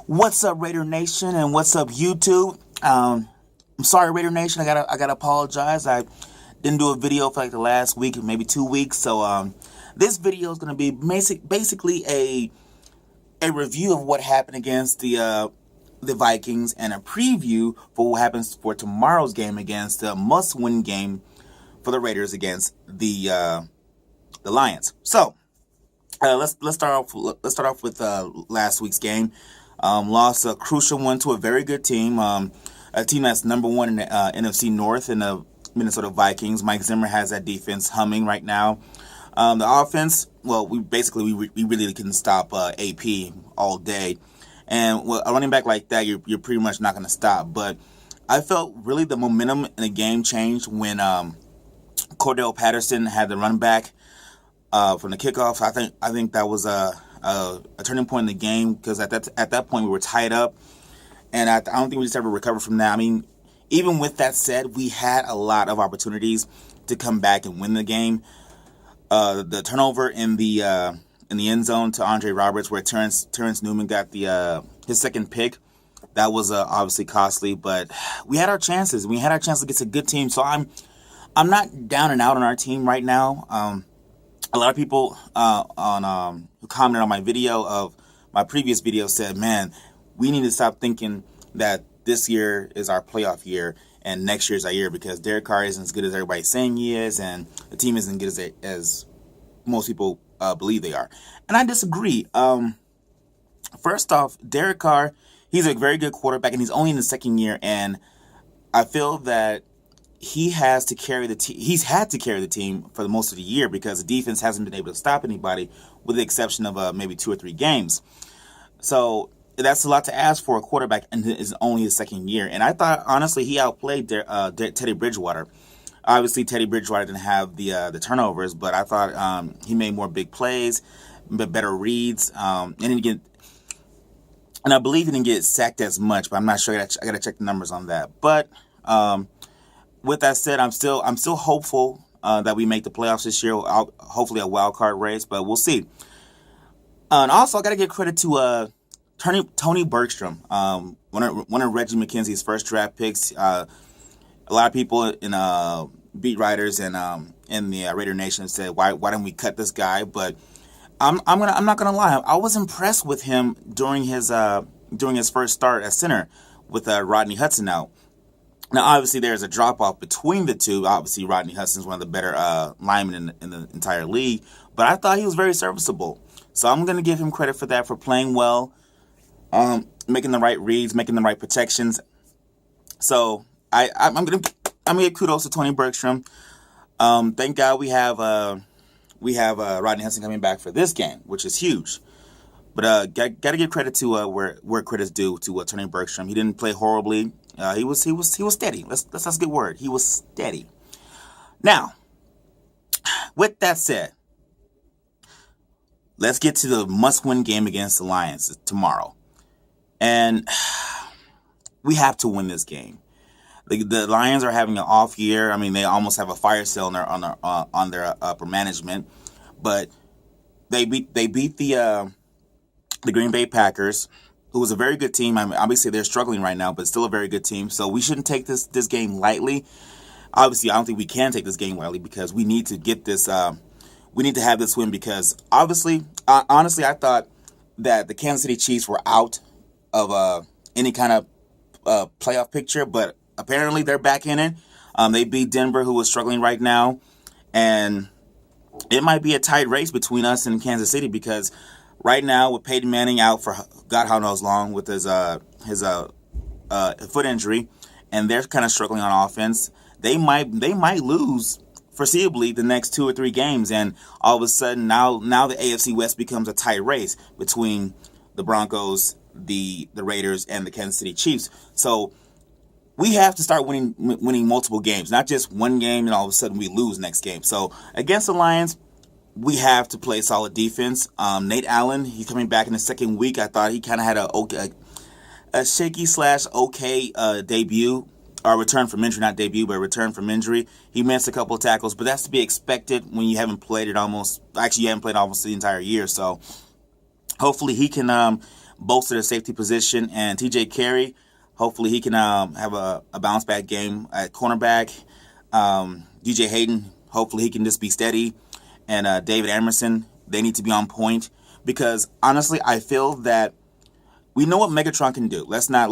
What's up, Raider Nation, and what's up, YouTube? I'm sorry, Raider Nation. I gotta apologize. I didn't do a video for like the last week, maybe 2 weeks. So this video is gonna be basically a review of what happened against the Vikings and a preview for what happens for tomorrow's game against the must-win game for the Raiders against the Lions. So let's start off with last week's game. Lost a crucial one to a very good team, a team that's number one in the NFC North in the Minnesota Vikings. Mike Zimmer has that defense humming right now. The offense, well, we really couldn't stop AP all day, and a running back like that, you're pretty much not going to stop. But I felt really the momentum in the game changed when Cordell Patterson had the run back from the kickoff. I think that was a turning point in the game, because at that point we were tied up, and I don't think we just ever recovered from that. I mean, even with that said, we had a lot of opportunities to come back and win the game. The turnover in the end zone to Andre Roberts, where Terrence Newman got his second pick, that was obviously costly. But we had our chances. We had our chance against a good team. So I'm not down and out on our team right now. A lot of people who commented on my previous video said, "Man, we need to stop thinking that this year is our playoff year and next year's our year, because Derek Carr isn't as good as everybody's saying he is, and the team isn't good as most people believe they are." And I disagree. First off, Derek Carr, he's a very good quarterback, and he's only in his second year, and I feel that he has to carry the team. He's had to carry the team for the most of the year, because the defense hasn't been able to stop anybody, with the exception of maybe 2 or 3 games. So that's a lot to ask for a quarterback, and it's only his second year. And I thought, honestly, he outplayed Teddy Bridgewater. Obviously, Teddy Bridgewater didn't have the turnovers, but I thought he made more big plays, better reads, and I believe he didn't get sacked as much, but I'm not sure. I got to check the numbers on that. But with that said, I'm still hopeful that we make the playoffs this year. Hopefully a wild card race, but we'll see. And also, I got to give credit to Tony Bergstrom, one of Reggie McKenzie's first draft picks. A lot of people in beat writers and in the Raider Nation said, why don't we cut this guy? But I'm not gonna lie, I was impressed with him during his first start at center with Rodney Hudson out. Now, obviously, there's a drop-off between the two. Obviously, Rodney Hudson's one of the better linemen in the entire league. But I thought he was very serviceable. So I'm going to give him credit for that, for playing well, making the right reads, making the right protections. So I'm going to give kudos to Tony Bergstrom. Thank God we have Rodney Hudson coming back for this game, which is huge. But got to give credit to where credit's due to Tony Bergstrom. He didn't play horribly. He was steady. That's a good word. He was steady. Now, with that said, let's get to the must-win game against the Lions tomorrow, and we have to win this game. The Lions are having an off year. I mean, they almost have a fire sale on their upper management, but they beat the Green Bay Packers, who was a very good team. I mean, obviously, they're struggling right now, but still a very good team. So we shouldn't take this game lightly. Obviously, I don't think we can take this game lightly, because we need to get this. We need to have this win, because obviously, honestly, I thought that the Kansas City Chiefs were out of any kind of playoff picture, but apparently they're back in it. They beat Denver, who is struggling right now, and it might be a tight race between us and Kansas City, because right now, with Peyton Manning out for God how knows long with his foot injury, and they're kind of struggling on offense, they might lose foreseeably the next 2 or 3 games, and all of a sudden now the AFC West becomes a tight race between the Broncos, the Raiders, and the Kansas City Chiefs. So we have to start winning multiple games, not just one game and all of a sudden we lose next game. So against the Lions, we have to play solid defense. Nate Allen, he's coming back in the second week. I thought he kind of had a shaky / okay debut, or return from injury, not debut, but return from injury. He missed a couple of tackles, but that's to be expected when you haven't played almost the entire year. So hopefully he can bolster the safety position. And TJ Carey, hopefully he can have a bounce back game at cornerback. DJ Hayden, hopefully he can just be steady. And David Emerson, they need to be on point. Because honestly, I feel that we know what Megatron can do. Let's not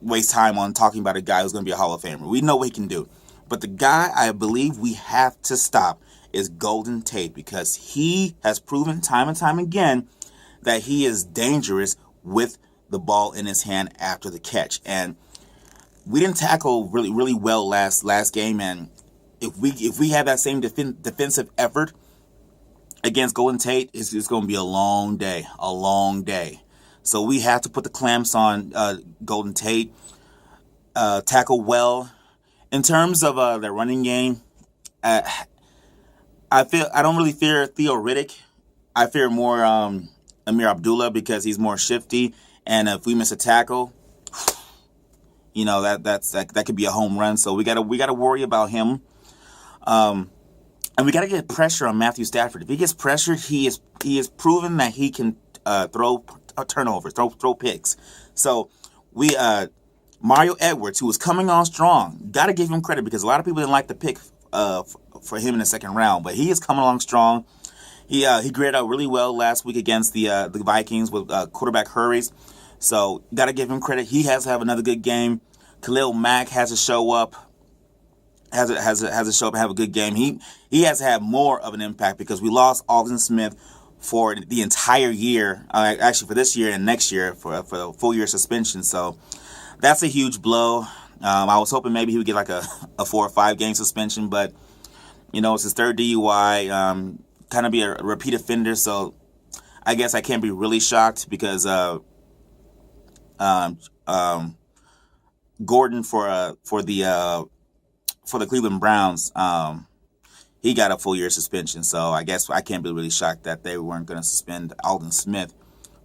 waste time on talking about a guy who's going to be a Hall of Famer. We know what he can do. But the guy I believe we have to stop is Golden Tate, because he has proven time and time again that he is dangerous with the ball in his hand after the catch. And we didn't tackle really well last game, and if we have that same defensive effort against Golden Tate, it's going to be a long day. So we have to put the clamps on Golden Tate, tackle well. In terms of their running game, I don't really fear Theo Riddick. I fear more Amir Abdullah, because he's more shifty, and if we miss a tackle, that could be a home run. So we gotta worry about him. And we got to get pressure on Matthew Stafford. If he gets pressured, he is proven that he can throw turnovers, throw picks. So Mario Edwards, who was coming on strong, got to give him credit, because a lot of people didn't like the pick for him in the second round, but he is coming along strong. He graded out really well last week against the Vikings with quarterback hurries. So got to give him credit. He has to have another good game. Khalil Mack has to show up. Has to show up and have a good game. He has to have more of an impact, because we lost Aldon Smith for the entire year. Actually, for this year and next year for a full year suspension. So that's a huge blow. I was hoping maybe he would get like a 4 or 5 game suspension, but it's his third DUI. Kind of be a repeat offender. So I guess I can't be really shocked, because Gordon for the Cleveland Browns, he got a full year suspension. So I guess I can't be really shocked that they weren't going to suspend Aldon Smith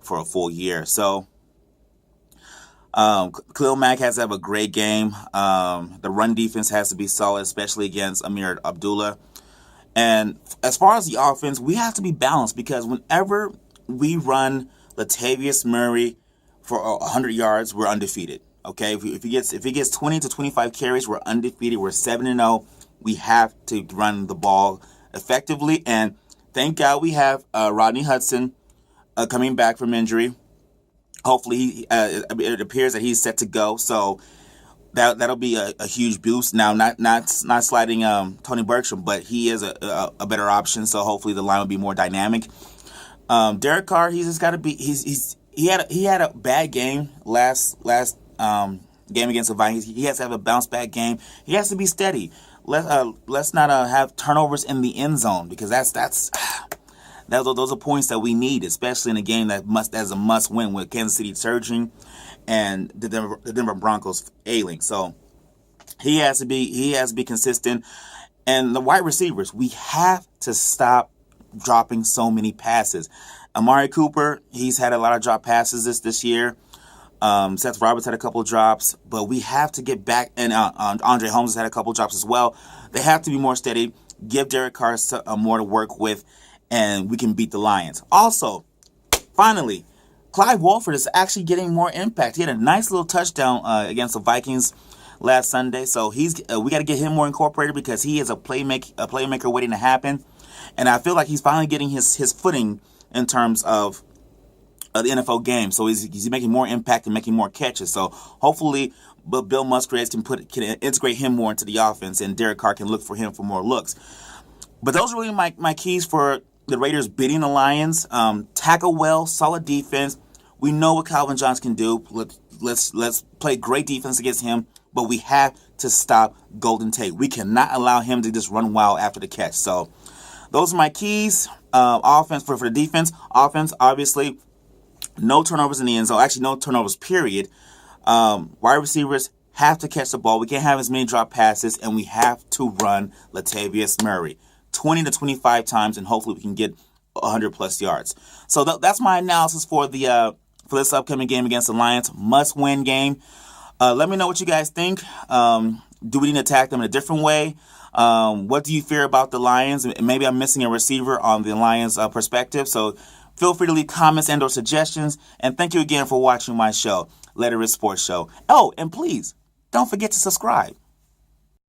for a full year. So Khalil Mack has to have a great game. The run defense has to be solid, especially against Amir Abdullah. And as far as the offense, we have to be balanced, because whenever we run Latavius Murray for 100 yards, we're undefeated. Okay, if he gets 20 to 25 carries, we're undefeated. We're 7-0. We have to run the ball effectively, and thank God we have Rodney Hudson coming back from injury. Hopefully, it appears that he's set to go. So that'll be a huge boost. Now, not sliding Tony Bertram, but he is a better option. So hopefully the line will be more dynamic. Derek Carr, he's just got to be. He had a bad game last game against the Vikings. He has to have a bounce back game. He has to be steady. Let's not have turnovers in the end zone, because those are points that we need, especially in a game that's a must win, with Kansas City surging and the Denver Broncos ailing. So he has to be consistent. And the wide receivers, we have to stop dropping so many passes. Amari Cooper, he's had a lot of drop passes this year. Seth Roberts had a couple of drops, but we have to get back. And Andre Holmes has had a couple of drops as well. They have to be more steady. Give Derek Carr more to work with, and we can beat the Lions. Also, finally, Clive Wolford is actually getting more impact. He had a nice little touchdown against the Vikings last Sunday, so we got to get him more incorporated, because he is a playmaker waiting to happen. And I feel like he's finally getting his footing in terms of the NFL game. So he's making more impact and making more catches. So hopefully Bill Musgrave can integrate him more into the offense, and Derek Carr can look for him for more looks. But those are really my keys for the Raiders beating the Lions. Tackle well, solid defense. We know what Calvin Johnson can do. Let's play great defense against him, but we have to stop Golden Tate. We cannot allow him to just run wild after the catch. So those are my keys. Offense for the defense. Offense, obviously, no turnovers in the end zone. Actually, no turnovers, period. Wide receivers have to catch the ball. We can't have as many drop passes, and we have to run Latavius Murray 20 to 25 times, and hopefully we can get 100-plus yards. So that's my analysis for this upcoming game against the Lions. Must-win game. Let me know what you guys think. Do we need to attack them in a different way? What do you fear about the Lions? Maybe I'm missing a receiver on the Lions' perspective, so Feel free to leave comments and or suggestions. And thank you again for watching my show, Let It Rip Sports Show. Oh, and please, don't forget to subscribe.